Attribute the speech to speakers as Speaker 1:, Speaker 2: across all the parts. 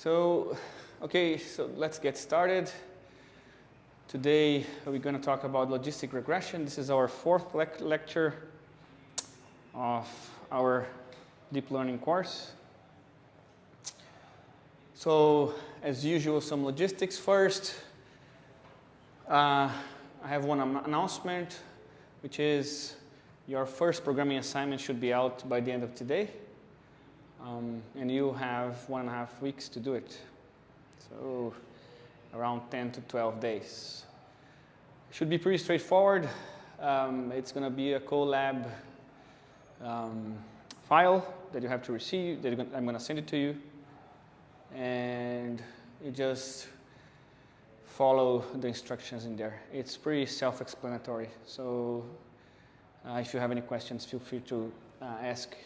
Speaker 1: So let's get started. Today we're going to talk about logistic regression. This is our fourth lecture of our deep learning course. So as usual, some logistics first. I have one announcement, which is your first programming assignment should be out by the end of today. And you have 1.5 weeks to do it. So around 10 to 12 days. Should be pretty straightforward. It's going to be a Colab file that you have to receive. I'm going to send it to you. And you just follow the instructions in there. It's pretty self-explanatory. So if you have any questions, feel free to ask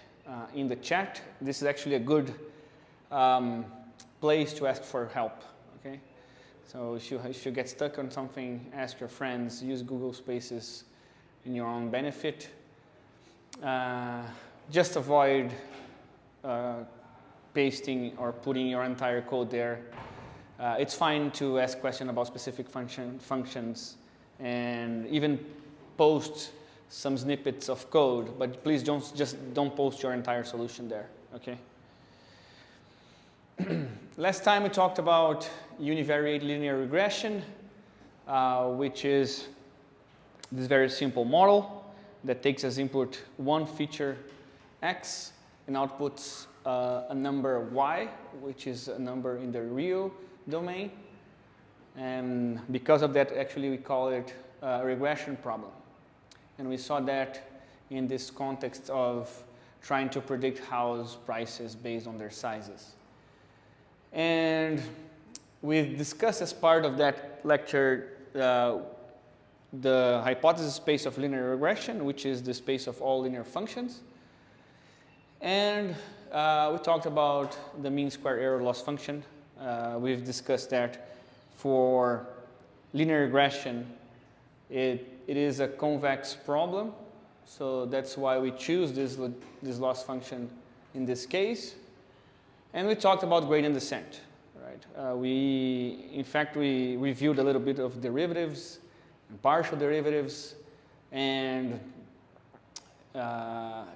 Speaker 1: in the chat. This is actually a good place to ask for help. Okay, so if you get stuck on something, ask your friends. Use Google Spaces in your own benefit. Just avoid pasting or putting your entire code there. It's fine to ask questions about specific functions and even post some snippets of code, but please don't post your entire solution there, okay? Last time we talked about univariate linear regression, which is this very simple model that takes as input one feature x and outputs a number y, which is a number in the real domain. And because of that, actually we call it a regression problem. And we saw that in this context of trying to predict house prices based on their sizes. And we discussed as part of that lecture the hypothesis space of linear regression, which is the space of all linear functions. And we talked about the mean square error loss function. We've discussed that for linear regression. It is a convex problem, so that's why we choose this loss function in this case. And we talked about gradient descent, right? In fact, we reviewed a little bit of derivatives and partial derivatives, and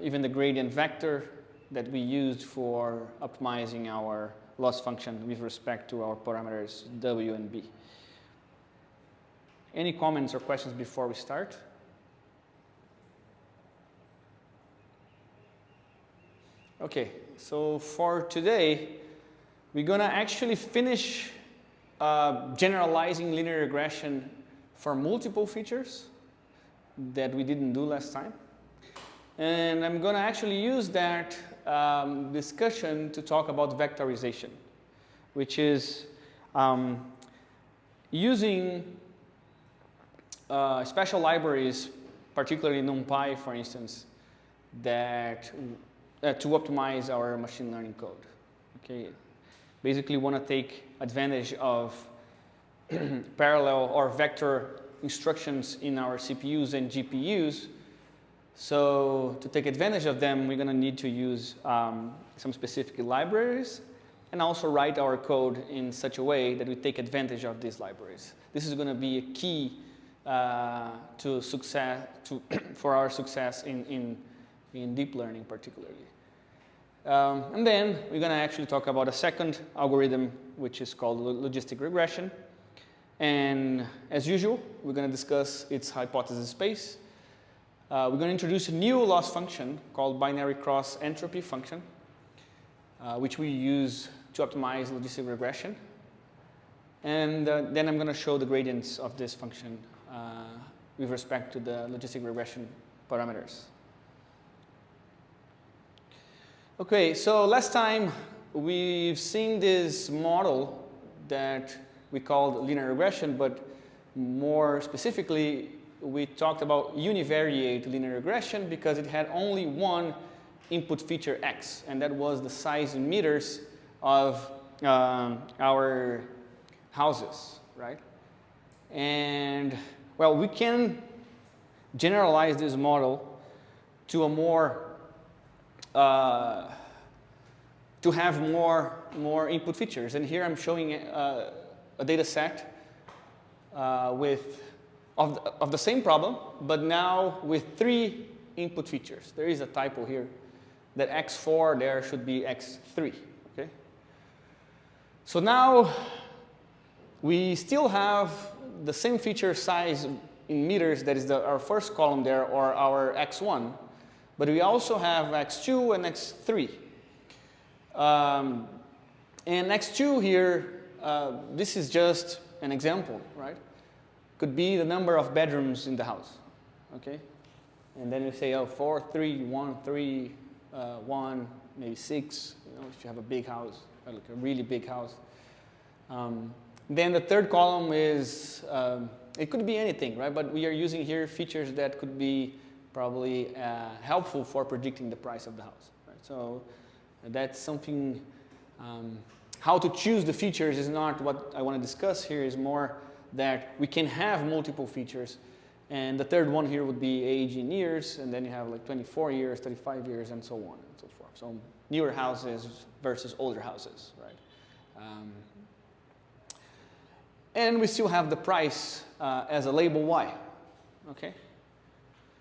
Speaker 1: even the gradient vector that we used for optimizing our loss function with respect to our parameters w and b. Any comments or questions before we start? Okay, so for today, we're going to actually finish generalizing linear regression for multiple features that we didn't do last time. And I'm going to actually use that discussion to talk about vectorization, which is using special libraries, particularly NumPy, for instance, that to optimize our machine learning code. Okay, basically, want to take advantage of parallel or vector instructions in our CPUs and GPUs. So to take advantage of them, we're going to need to use some specific libraries and also write our code in such a way that we take advantage of these libraries. This is going to be a key for our success in deep learning particularly. And then we're going to actually talk about a second algorithm, which is called logistic regression. And as usual, we're going to discuss its hypothesis space. We're going to introduce a new loss function called binary cross entropy function, which we use to optimize logistic regression. And then I'm going to show the gradients of this function with respect to the logistic regression parameters. Okay, so last time we've seen this model that we called linear regression, but more specifically, we talked about univariate linear regression because it had only one input feature x, and that was the size in meters of our houses, right? And well, we can generalize this model to a more to have more more input features. And here I'm showing a data set of the same problem, but now with 3 input features. There is a typo here that x4 there should be x3. Okay. So now we still have the same feature size in meters, that is our first column there, or our x1, but we also have x2 and x3. And x2 here, this is just an example, right? Could be the number of bedrooms in the house, okay? And then you say, oh, 4, 3, 1, 3, 1, maybe 6, you know, if you have a big house, like a really big house. Then the third column is, it could be anything, right? But we are using here features that could be probably helpful for predicting the price of the house, right? So that's something, how to choose the features is not what I want to discuss here, is more that we can have multiple features. And the third one here would be age in years, and then you have like 24 years, 35 years, and so on and so forth. So newer houses versus older houses, right? And we still have the price as a label Y, okay?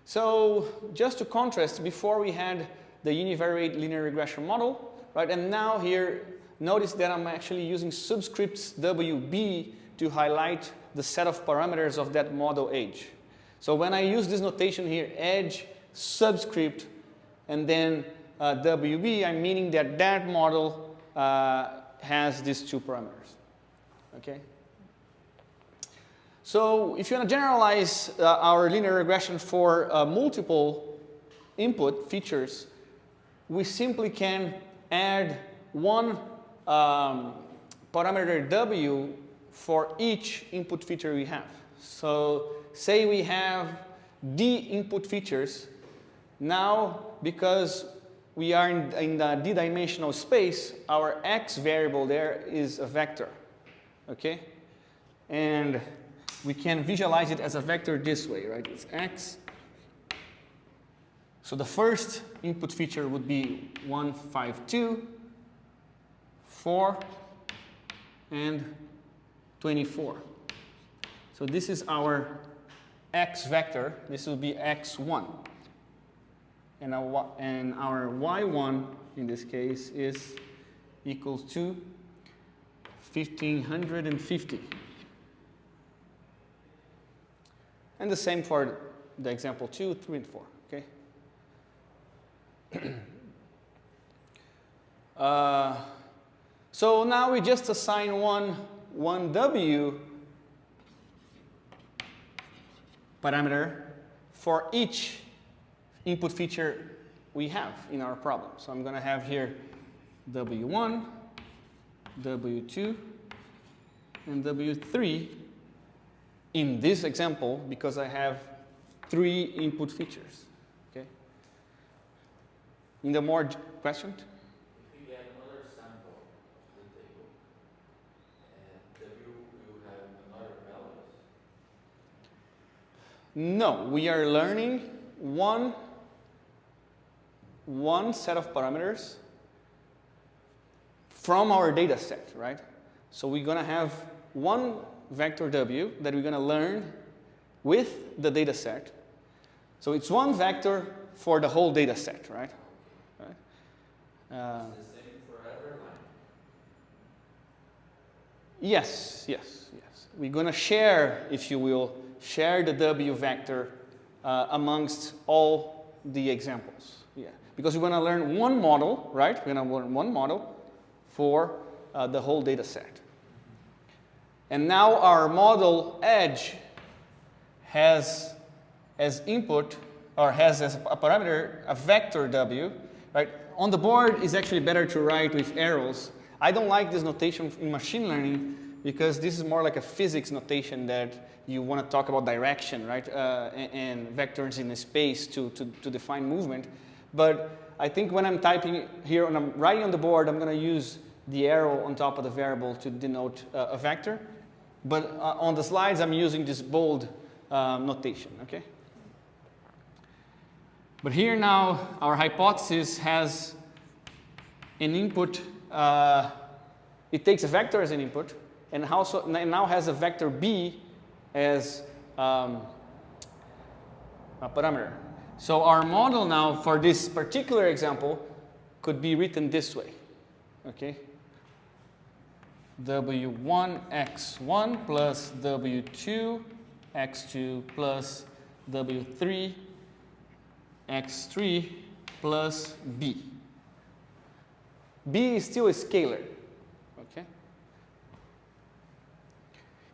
Speaker 1: So just to contrast, before we had the univariate linear regression model, right? And now here, notice that I'm actually using subscripts WB to highlight the set of parameters of that model age. So when I use this notation here, edge, subscript, and then WB, I'm meaning that that model has these 2 parameters, okay? So if you want to generalize our linear regression for multiple input features, we simply can add one parameter W for each input feature we have. So say we have D input features. Now, because we are in the D-dimensional space, our X variable there is a vector, okay? And we can visualize it as a vector this way, right? It's X. So the first input feature would be 1, 5, 2, 4, and 24. So this is our X vector. This will be X1. And our Y1 in this case is equals to 1550. And the same for the example 2, 3, and 4, okay? So now we just assign one W parameter for each input feature we have in our problem. So I'm going to have here W1, W2, and W3 in this example because I have 3 input features. Okay. In the more question?
Speaker 2: If you get another sample to the table, W will have another values?
Speaker 1: No, we are learning one set of parameters from our data set, right? So we're going to have one vector W that we're going to learn with the data set. So it's one vector for the whole data set, right?
Speaker 2: It's the same for every line?
Speaker 1: Yes. We're going to share, if you will, share the W vector amongst all the examples. Yeah, because we're going to learn one model, right? We're going to learn one model for the whole data set. And now our model edge has as input, or has as a parameter, a vector W, right? On the board is actually better to write with arrows. I don't like this notation in machine learning because this is more like a physics notation that you want to talk about direction, right? And vectors in the space to define movement. But I think when I'm typing here, when I'm writing on the board, I'm going to use the arrow on top of the variable to denote a vector. But on the slides, I'm using this bold notation, okay? But here now, our hypothesis has an input it takes a vector as an input, and now has a vector b as a parameter. So our model now for this particular example could be written this way, okay? W1 x1 plus W2 x2 plus W3 x3 plus b. B is still a scalar, okay?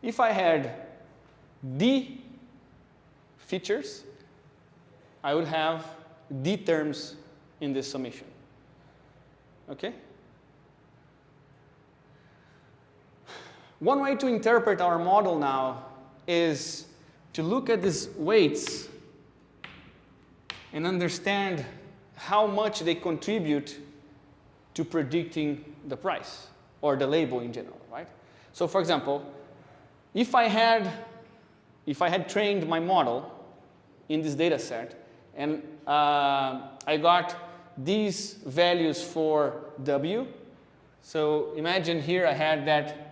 Speaker 1: If I had d features, I would have d terms in this summation, okay? One way to interpret our model now is to look at these weights and understand how much they contribute to predicting the price or the label in general, right? So for example, if I had trained my model in this data set and I got these values for W, so imagine here I had that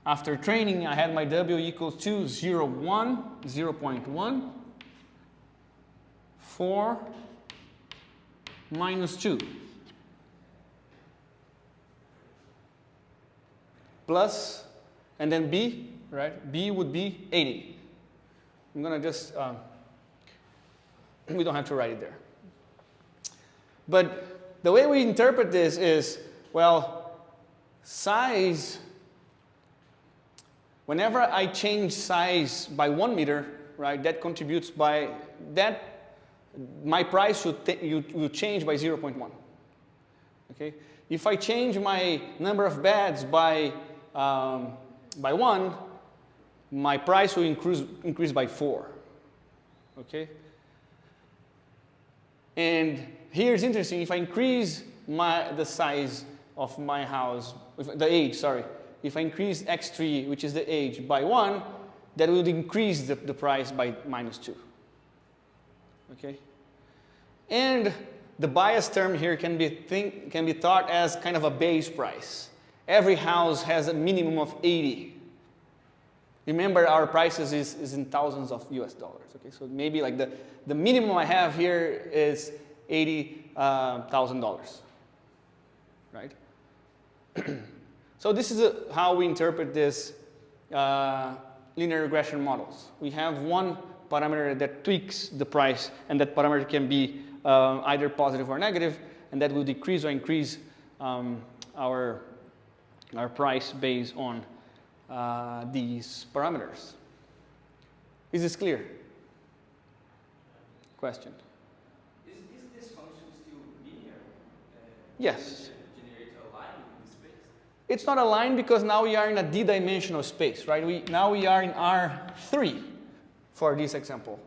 Speaker 1: after training I had my W equals to 0, 1, 0.1, 4, minus 2. Plus, and then B, right? B would be 80. I'm going to just, we don't have to write it there. But the way we interpret this is, well, size, whenever I change size by 1 meter, right, that contributes by, my price will change by 0.1. Okay? If I change my number of beds by 1, my price will increase by 4. Okay? And here's interesting, if I increase the size of my house, the age, sorry, if I increase x3, which is the age, by 1, that will increase the price by minus 2. Okay? And the bias term here can be thought as kind of a base price. Every house has a minimum of 80. Remember, our prices is in thousands of US dollars. Okay, so maybe like the minimum I have here is $80,000, right? So this is how we interpret this linear regression models. We have one parameter that tweaks the price, and that parameter can be either positive or negative, and that will decrease or increase our price based on these parameters. Is this clear? Question?
Speaker 2: Is this function still linear?
Speaker 1: Yes.
Speaker 2: Generate a line in space?
Speaker 1: It's not a line because now we are in a d-dimensional space, right? Now we are in R3 for this example.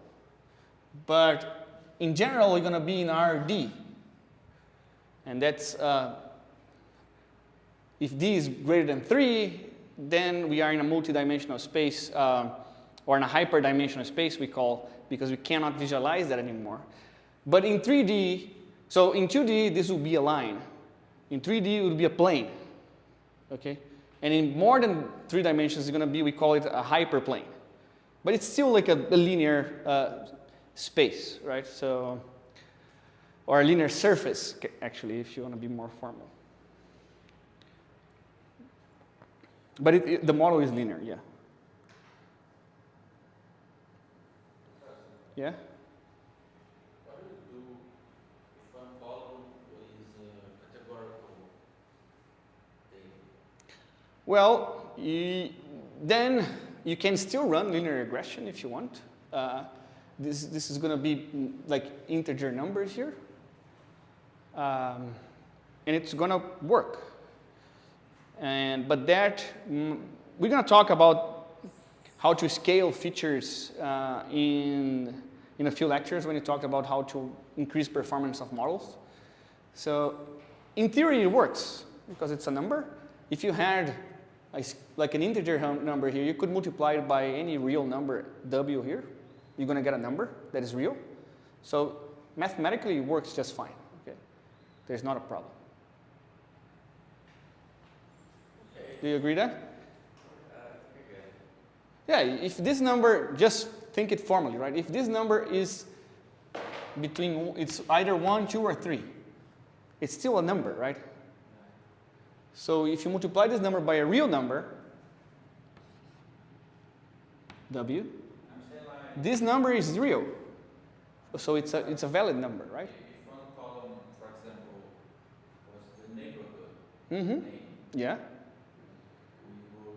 Speaker 1: But in general, we're going to be in RD. And that's, if d is greater than 3, then we are in a multidimensional space, or in a hyperdimensional space we call, because we cannot visualize that anymore. But in 3D, so in 2D, this will be a line. In 3D, it will be a plane. Okay? And in more than 3 dimensions, it's going to be, we call it a hyperplane. But it's still like a linear space, right? So, or a linear surface, actually, if you want to be more formal. But the model is linear, yeah. Yeah?
Speaker 2: What do you do if one column is categorical data?
Speaker 1: Well, then you can still run linear regression if you want. This is going to be like integer numbers here. And it's going to work. But that, we're going to talk about how to scale features in a few lectures when we talk about how to increase performance of models. So in theory, it works because it's a number. If you had like an integer number here, you could multiply it by any real number, W here. You're going to get a number that is real. So mathematically, it works just fine. Okay? There's not a problem. Do you agree that? Yeah, if this number, just think it formally, right? If this number is between, it's either 1, 2, or 3, it's still a number, right? So if you multiply this number by a real number, W, this number is real. So it's a valid number, right?
Speaker 2: If one column, for example, was the neighborhood
Speaker 1: Mm-hmm.
Speaker 2: name,
Speaker 1: Yeah.
Speaker 2: we will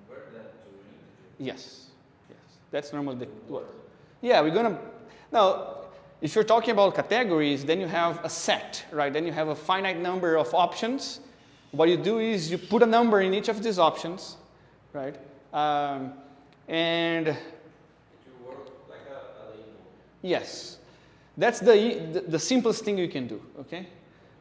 Speaker 2: convert that to an integer.
Speaker 1: Yes. Yes. That's normally the what? Yeah, we're gonna now. If you're talking about categories, then you have a set, right? Then you have a finite number of options. What you do is you put a number in each of these options, right? And
Speaker 2: It will work like a label.
Speaker 1: yes, that's the simplest thing you can do, okay?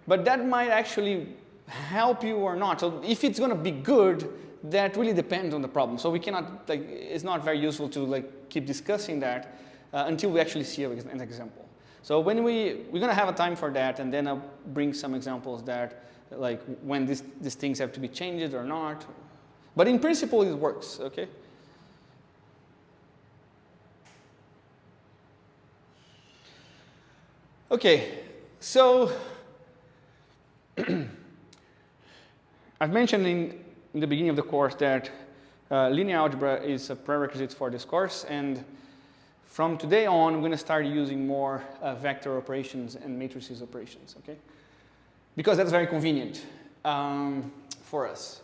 Speaker 1: But that might actually help you or not. So if it's going to be good, that really depends on the problem. So we cannot, like, it's not very useful to like keep discussing that until we actually see an example. So when we're going to have a time for that, and then I'll bring some examples that, like, when these things have to be changed or not. But in principle, it works, okay? Okay, so I've mentioned in the beginning of the course that linear algebra is a prerequisite for this course, and from today on, I'm going to start using more vector operations and matrices operations, okay? Because that's very convenient for us.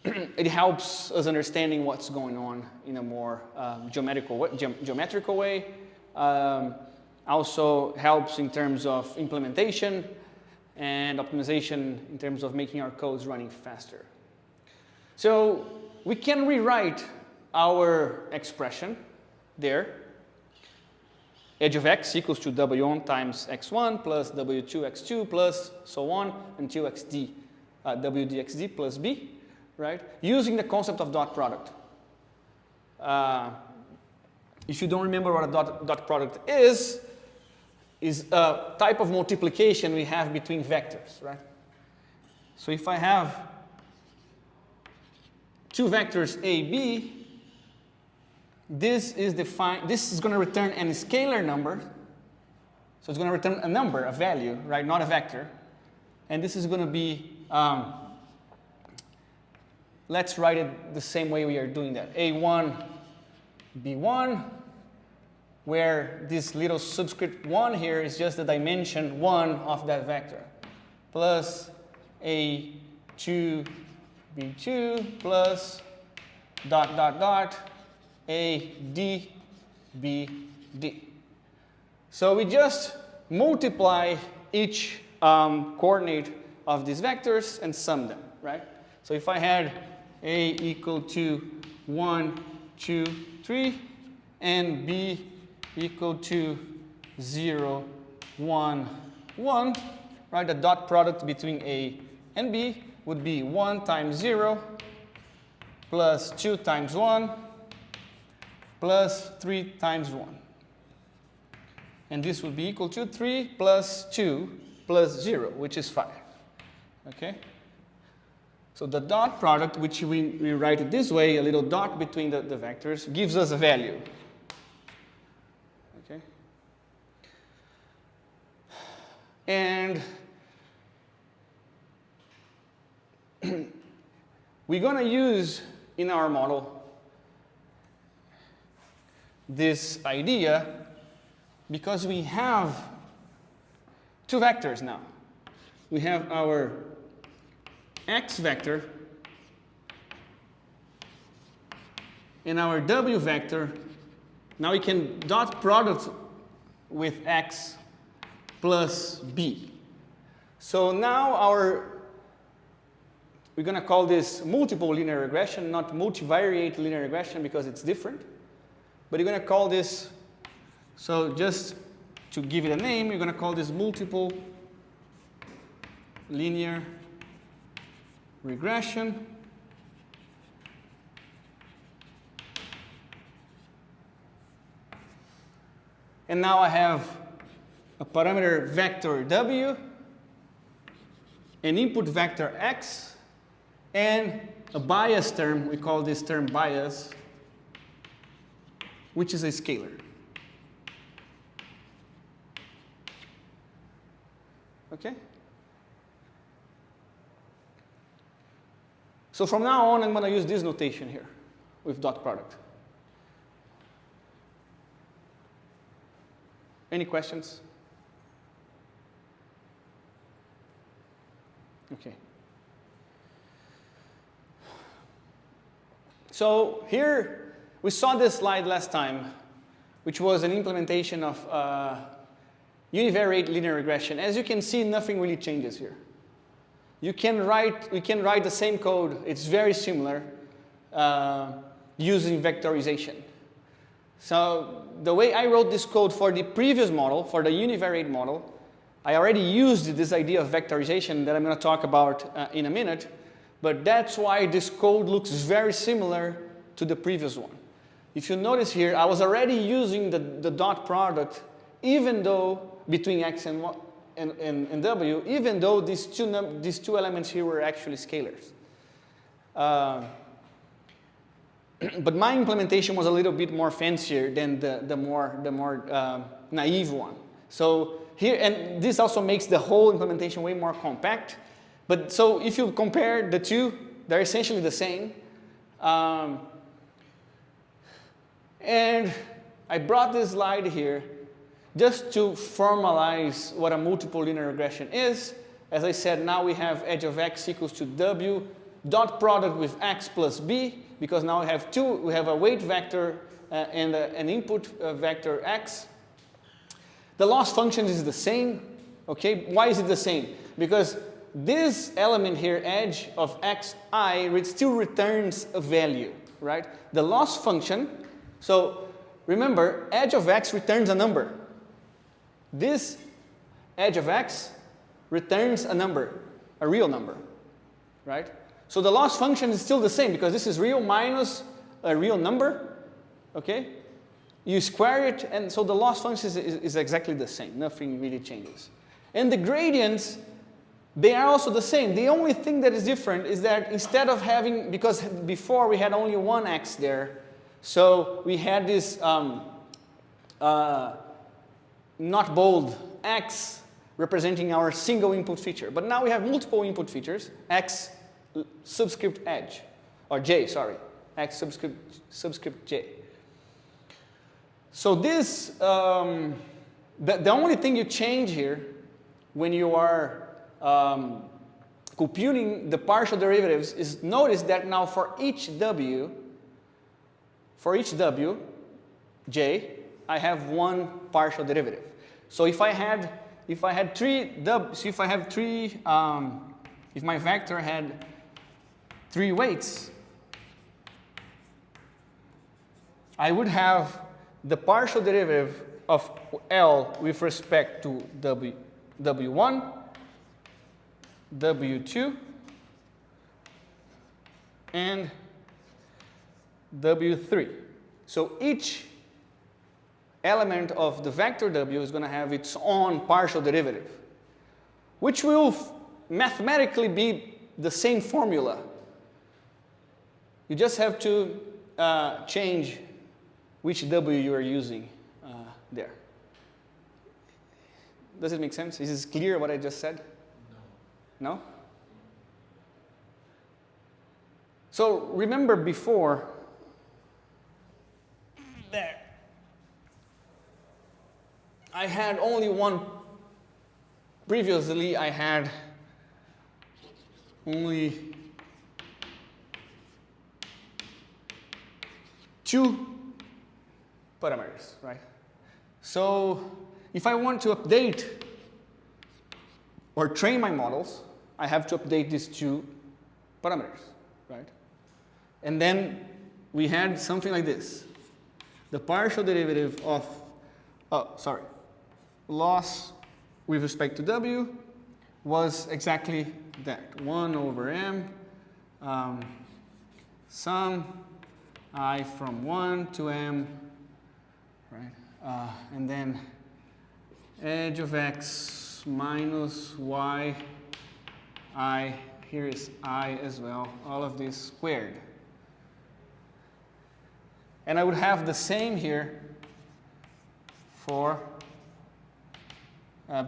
Speaker 1: It helps us understanding what's going on in a more geometrical way. Also helps in terms of implementation and optimization in terms of making our codes running faster. So we can rewrite our expression there. Edge of x equals to w1 times x1 plus w2 x2 plus so on until xd, w dxd plus b, right? Using the concept of dot product. If you don't remember what a dot product is a type of multiplication we have between vectors, right? So if I have two vectors a, b, this is going to return a scalar number. So it's going to return a number, a value, right? Not a vector. And this is going to be, let's write it the same way we are doing that. A1, B1, where this little subscript 1 here is just the dimension 1 of that vector, plus A2, B2, plus dot, dot, dot, A, D, B, D. So we just multiply each coordinate of these vectors and sum them, right? So if I had A equal to 1, 2, 3, and B equal to 0, 1, 1, right? The dot product between A and B would be 1 times 0 plus 2 times 1 plus 3 times 1. And this would be equal to 3 plus 2 plus 0, which is 5. Okay? So the dot product, which we write it this way, a little dot between the vectors, gives us a value. Okay? And we're going to use in our model this idea because we have two vectors now. We have our x vector and our w vector. Now we can dot product with x plus b. So now we're going to call this multiple linear regression, not multivariate linear regression because it's different. But you're going to call this, so just to give it a name, you're going to call this multiple linear regression. And now I have a parameter vector w an input vector x, and a bias term, we call this term bias, which is a scalar. Okay? So from now on, I'm going to use this notation here with dot product. Any questions? Okay. So here, we saw this slide last time, which was an implementation of univariate linear regression. As you can see, nothing really changes here. We can write the same code, it's very similar, using vectorization. So the way I wrote this code for the previous model, for the univariate model, I already used this idea of vectorization that I'm going to talk about in a minute, but that's why this code looks very similar to the previous one. If you notice here, I was already using the dot product, even though between x and w, even though these two elements here were actually scalars. But my implementation was a little bit more fancier than the more naive one. So here, and this also makes the whole implementation way more compact. But so if you compare the two, they're essentially the same. And I brought this slide here just to formalize what a multiple linear regression is. As I said, now we have edge of x equals to w dot product with x plus b, because now we have a weight vector and an input vector x. The loss function is the same. Okay, why is it the same? Because this element here, edge of xi, still returns a value, right? The loss function, so remember, edge of x returns a number. This edge of x returns a number, a real number, right? So the loss function is still the same because this is real minus a real number, okay? You square it, and so the loss function is exactly the same. Nothing really changes. And the gradients, they are also the same. The only thing that is different is that instead of having, because before we had only one x there, so we had this not bold x representing our single input feature. But now we have multiple input features, x subscript edge, or j, sorry, x subscript j. So this, the only thing you change here when you are computing the partial derivatives is notice that now for each w, j, I have one partial derivative. So if my vector had 3 weights, I would have the partial derivative of L with respect to W1, W2, and W3. So each element of the vector W is going to have its own partial derivative, which will mathematically be the same formula. You just have to change which W you are using there. Does it make sense? Is this clear what I just said? No. No? So remember before, there, I had only one, previously I had only 2 parameters, right? So if I want to update or train my models, I have to update these 2 parameters, right? And then we had something like this. The partial derivative of, loss with respect to W was exactly that. 1 over m, sum I from 1 to m, right? And then edge of x minus y I, here is I as well, all of this squared. And I would have the same here for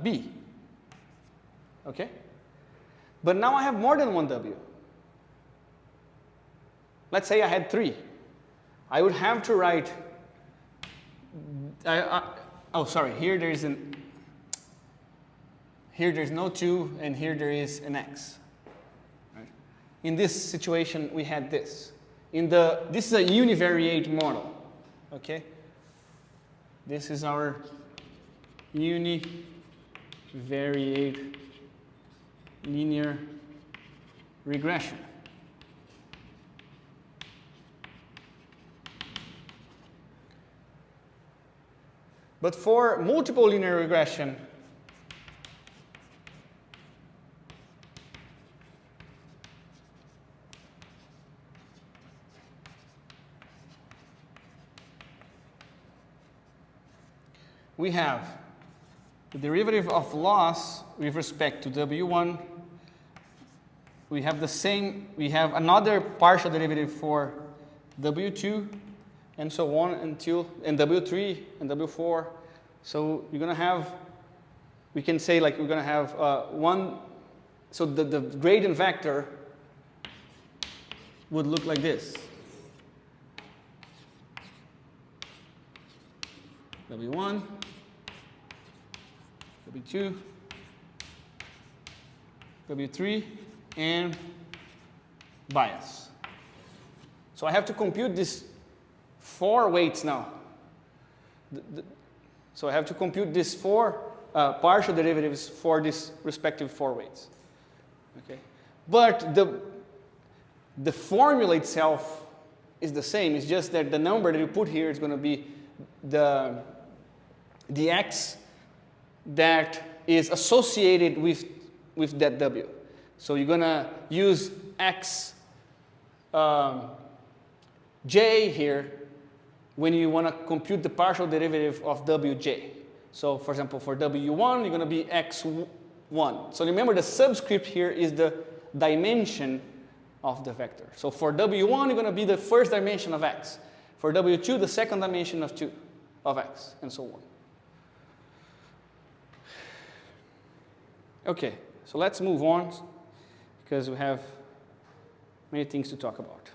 Speaker 1: B. Okay? But now I have more than one W. Let's say I had 3. I would have to write, oh sorry, here there's no 2 and here there is an X. Right? In this situation we had this. This is a univariate model. Okay? This is our univariate linear regression. But for multiple linear regression, we have the derivative of loss with respect to W1. We have the same, we have another partial derivative for W2 and so on until, and W3 and W4. So you're going to have, we can say like we're going to have one, so the gradient vector would look like this. W1, W2, W3, and bias. So I have to compute these 4 weights now. So I have to compute these 4 partial derivatives for these respective 4 weights. Okay, but the formula itself is the same. It's just that the number that you put here is going to be the X that is associated with that W. So you're going to use X J here when you want to compute the partial derivative of Wj. So for example, for W1, you're going to be X1. So remember the subscript here is the dimension of the vector. So for W1, you're going to be the first dimension of X. For W2, the second dimension of X, and so on. Okay, so let's move on because we have many things to talk about.